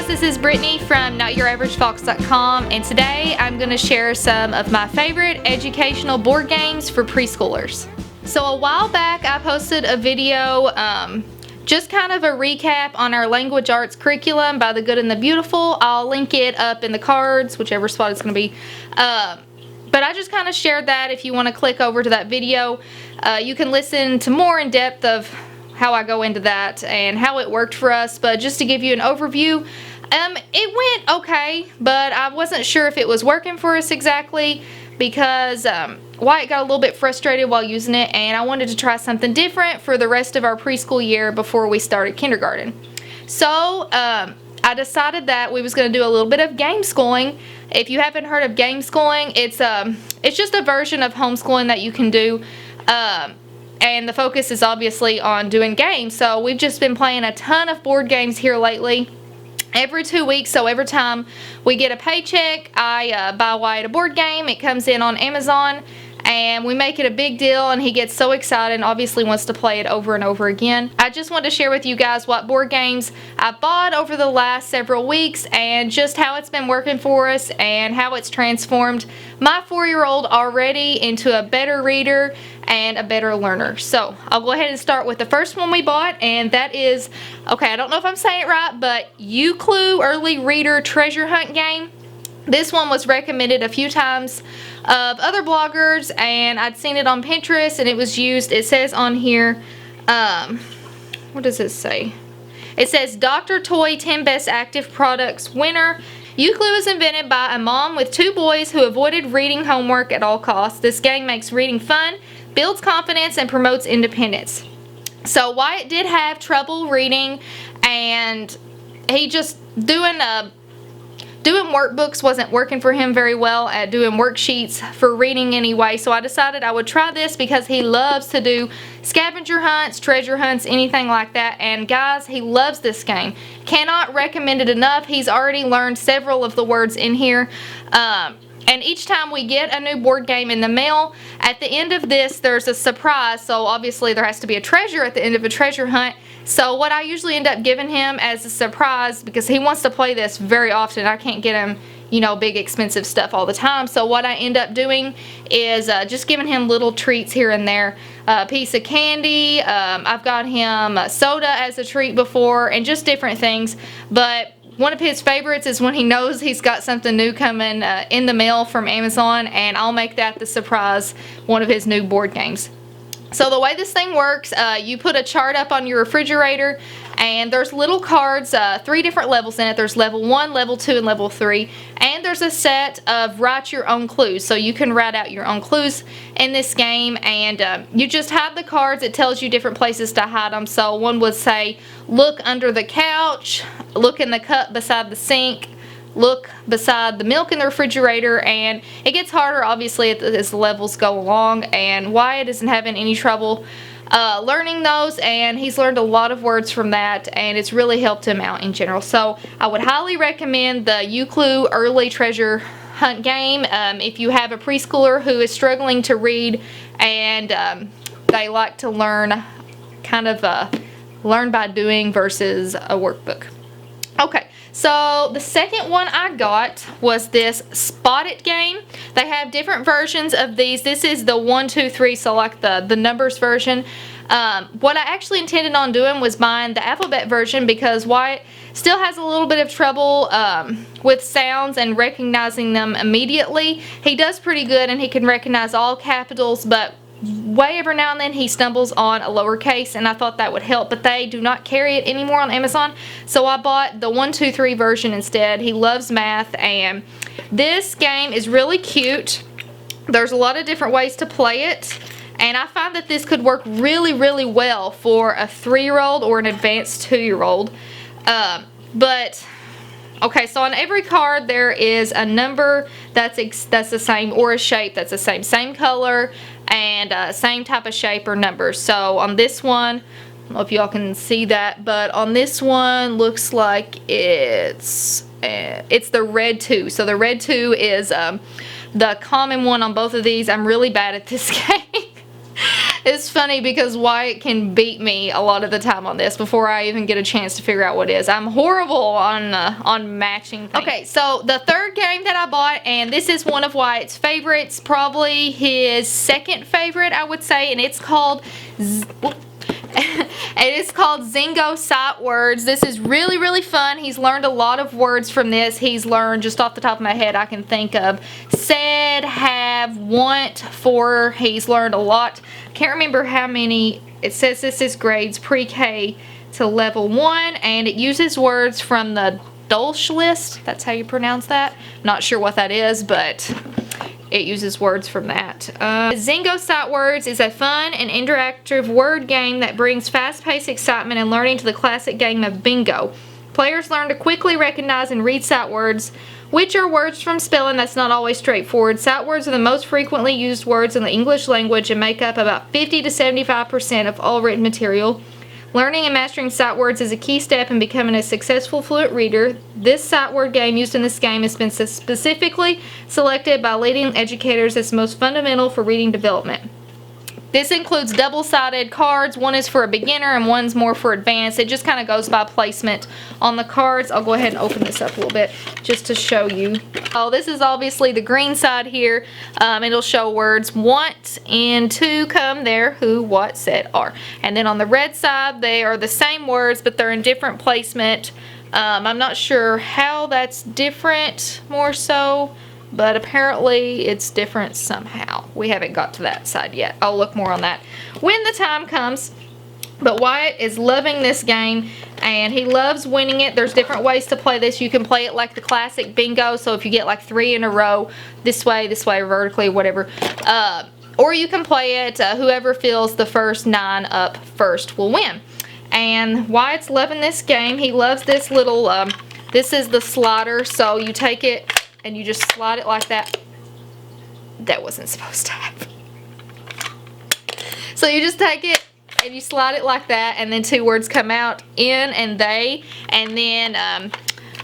this is Brittany from NotYourAverageFox.com, and today I'm going to share some of my favorite educational board games for preschoolers. So a while back I posted a video just kind of a recap on our language arts curriculum by The Good and the Beautiful. I'll link it up in the cards, whichever spot it's going to be. But I just kind of shared that. If you want to click over to that video, you can listen to more in depth of how I go into that and how it worked for us. But just to give you an overview, it went okay, but I wasn't sure if it was working for us exactly because Wyatt got a little bit frustrated while using it, and I wanted to try something different for the rest of our preschool year before we started kindergarten. So I decided that we was going to do a little bit of game schooling. If you haven't heard of game schooling, it's just a version of homeschooling that you can do. And the focus is obviously on doing games. So we've just been playing a ton of board games here lately. Every 2 weeks, so every time we get a paycheck, I buy Wyatt a board game. It comes in on Amazon, and we make it a big deal, and he gets so excited and obviously wants to play it over and over again. I just wanted to share with you guys what board games I bought over the last several weeks and just how it's been working for us and how it's transformed my 4-year-old already into a better reader and a better learner. So I'll go ahead and start with the first one we bought, and that is, okay, I don't know if I'm saying it right, but U-Clue Early Reader Treasure Hunt Game. This one was recommended a few times of other bloggers, and I'd seen it on Pinterest, and it was used. It says on here, what does it say? It says Dr. Toy 10 Best Active Products winner. U-Clue was invented by a mom with 2 boys who avoided reading homework at all costs. This game makes reading fun, builds confidence, and promotes independence. So Wyatt did have trouble reading, and he just doing workbooks wasn't working for him very well at doing worksheets for reading anyway. So I decided I would try this because he loves to do scavenger hunts, treasure hunts, anything like that. And guys, he loves this game. Cannot recommend it enough. He's already learned several of the words in here. And each time we get a new board game in the mail, at the end of this, there's a surprise. So obviously there has to be a treasure at the end of a treasure hunt. So what I usually end up giving him as a surprise, because he wants to play this very often, I can't get him, you know, big expensive stuff all the time. So what I end up doing is just giving him little treats here and there. A piece of candy, I've got him soda as a treat before, and just different things. But one of his favorites is when he knows he's got something new coming in the mail from Amazon, and I'll make that the surprise, one of his new board games. So the way this thing works, you put a chart up on your refrigerator, and there's little cards, 3 different levels in it. There's level 1, level 2, and level 3. And there's a set of write your own clues. So you can write out your own clues in this game, and you just hide the cards. It tells you different places to hide them. So one would say, look under the couch, look in the cup beside the sink, look beside the milk in the refrigerator. And it gets harder obviously as the levels go along, and Wyatt isn't having any trouble learning those, and he's learned a lot of words from that, and it's really helped him out in general. So I would highly recommend the U-Clue Early Treasure Hunt game if you have a preschooler who is struggling to read and they like to learn kind of learn by doing versus a workbook. Okay, so the second one I got was this Spot It game. They have different versions of these. This is the 1, 2, 3, so like the numbers version. What I actually intended on doing was buying the alphabet version because Wyatt still has a little bit of trouble with sounds and recognizing them immediately. He does pretty good, and he can recognize all capitals, but way every now and then he stumbles on a lowercase, and I thought that would help, but they do not carry it anymore on Amazon. So I bought the 1, 2, 3 version instead. He loves math, and this game is really cute. There's a lot of different ways to play it, and I find that this could work really, really well for a 3-year-old or an advanced 2-year-old. But okay, so on every card there is a number that's the same, or a shape that's the same color, and same type of shape or number. So on this one, I don't know if y'all can see that, but on this one looks like it's the red 2. So the red 2 is the common one on both of these. I'm really bad at this game. It's funny because Wyatt can beat me a lot of the time on this before I even get a chance to figure out what it is. I'm horrible on matching things. Okay, so the third game that I bought, and this is one of Wyatt's favorites, probably his second favorite, I would say, and it's called Zingo Sight Words. This is really, really fun. He's learned a lot of words from this. He's learned, just off the top of my head, I can think of said, have, want, for. He's learned a lot. Can't remember how many. It says this is grades pre-K to level 1, and it uses words from the Dolch list. That's how you pronounce that. Not sure what that is, but it uses words from that. Zingo Sight Words is a fun and interactive word game that brings fast-paced excitement and learning to the classic game of bingo. Players learn to quickly recognize and read sight words, which are words from spelling that's not always straightforward. Sight words are the most frequently used words in the English language and make up about 50 to 75% of all written material. Learning and mastering sight words is a key step in becoming a successful fluent reader. This sight word game used in this game has been specifically selected by leading educators as most fundamental for reading development. This includes double-sided cards. One is for a beginner and one's more for advanced. It just kind of goes by placement on the cards. I'll go ahead and open this up a little bit just to show you. Oh, this is obviously the green side here. It'll show words want and to come there, who, what, said, are. And then on the red side, they are the same words, but they're in different placement. I'm not sure how that's different more so, but apparently it's different somehow. We haven't got to that side yet. I'll look more on that when the time comes. But Wyatt is loving this game, and he loves winning it. There's different ways to play this. You can play it like the classic bingo, so if you get like 3 in a row, this way, or vertically, whatever. Or you can play it, whoever fills the first 9 up first will win. And Wyatt's loving this game. He loves this little, this is the slider, so you take it and you just slide it like that. That wasn't supposed to happen. So you just take it and you slide it like that, and then 2 words come out, in and they, and then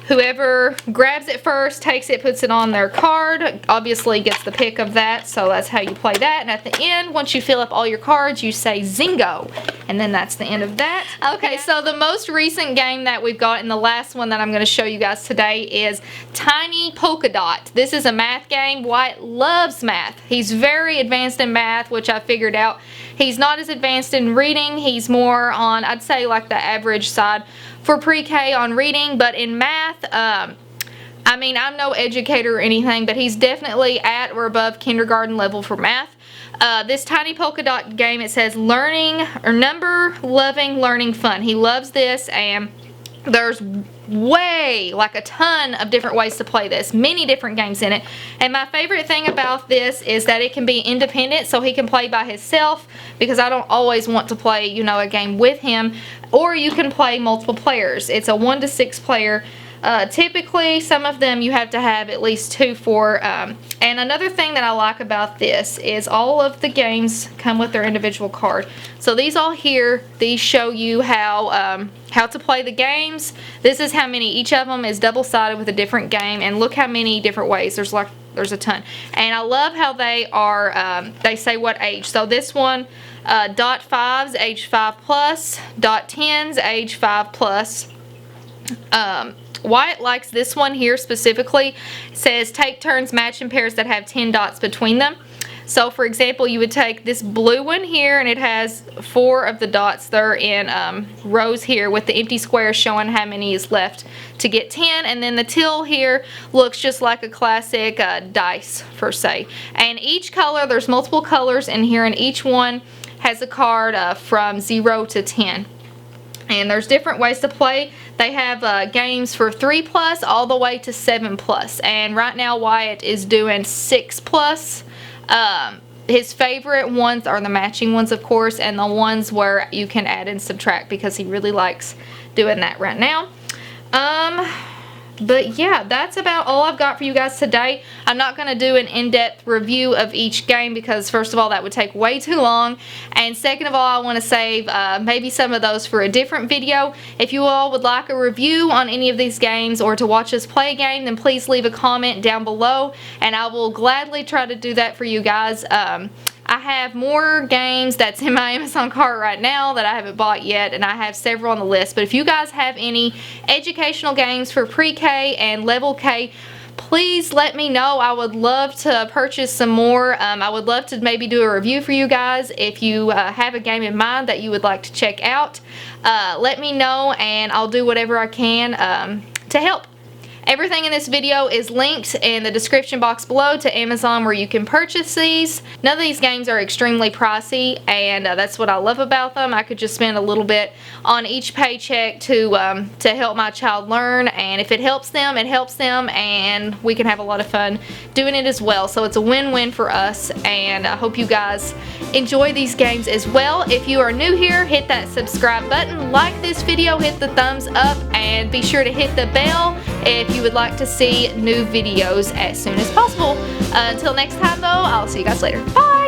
whoever grabs it first takes it, puts it on their card, obviously gets the pick of that, so that's how you play that. And at the end, once you fill up all your cards, you say Zingo, and then that's the end of that. Okay, so the most recent game that we've got, and the last one that I'm going to show you guys today, is Tiny Polka Dot. This is a math game. Wyatt loves math. He's very advanced in math, which I figured out. He's not as advanced in reading. He's more on, I'd say, like the average side for pre-K on reading, but in math, I mean, I'm no educator or anything, but he's definitely at or above kindergarten level for math. This Tiny Polka Dot game, it says learning, or number, loving, learning, fun. He loves this, and there's like a ton of different ways to play this. Many different games in it. And my favorite thing about this is that it can be independent, so he can play by himself, because I don't always want to play, you know, a game with him. Or you can play multiple players. It's a 1 to 6 player. Typically, some of them you have to have at least 2 for. And another thing that I like about this is all of the games come with their individual card. So these all here, these show you how to play the games. This is how many. Each of them is double-sided with a different game, and look how many different ways. There's a ton. And I love how they are. They say what age. So this one, dot 5s, age 5 plus. Dot 10s, age 5 plus. Wyatt likes this one here specifically. It says take turns, match in pairs that have 10 dots between them. So for example, you would take this blue one here, and it has 4 of the dots. They're in rows here with the empty square showing how many is left to get 10. And then the teal here looks just like a classic dice per se. And each color, there's multiple colors in here, and each one has a card from 0 to 10. And there's different ways to play. They have games for 3 plus all the way to 7 plus. And right now Wyatt is doing 6 plus. His favorite ones are the matching ones, of course, and the ones where you can add and subtract, because he really likes doing that right now. But yeah, that's about all I've got for you guys today. I'm not going to do an in-depth review of each game, because first of all, that would take way too long, and second of all, I want to save maybe some of those for a different video. If you all would like a review on any of these games, or to watch us play a game, then please leave a comment down below, and I will gladly try to do that for you guys. I have more games that's in my Amazon cart right now that I haven't bought yet, and I have several on the list. But if you guys have any educational games for pre-K and level K, please let me know. I would love to purchase some more. I would love to maybe do a review for you guys. If you have a game in mind that you would like to check out, let me know, and I'll do whatever I can to help. Everything in this video is linked in the description box below to Amazon where you can purchase these. None of these games are extremely pricey, and that's what I love about them. I could just spend a little bit on each paycheck to help my child learn, and if it helps them, and we can have a lot of fun doing it as well. So it's a win-win for us, and I hope you guys enjoy these games as well. If you are new here, hit that subscribe button, like this video, hit the thumbs up, and be sure to hit the bell if you would like to see new videos as soon as possible. Until next time though, I'll see you guys later. Bye!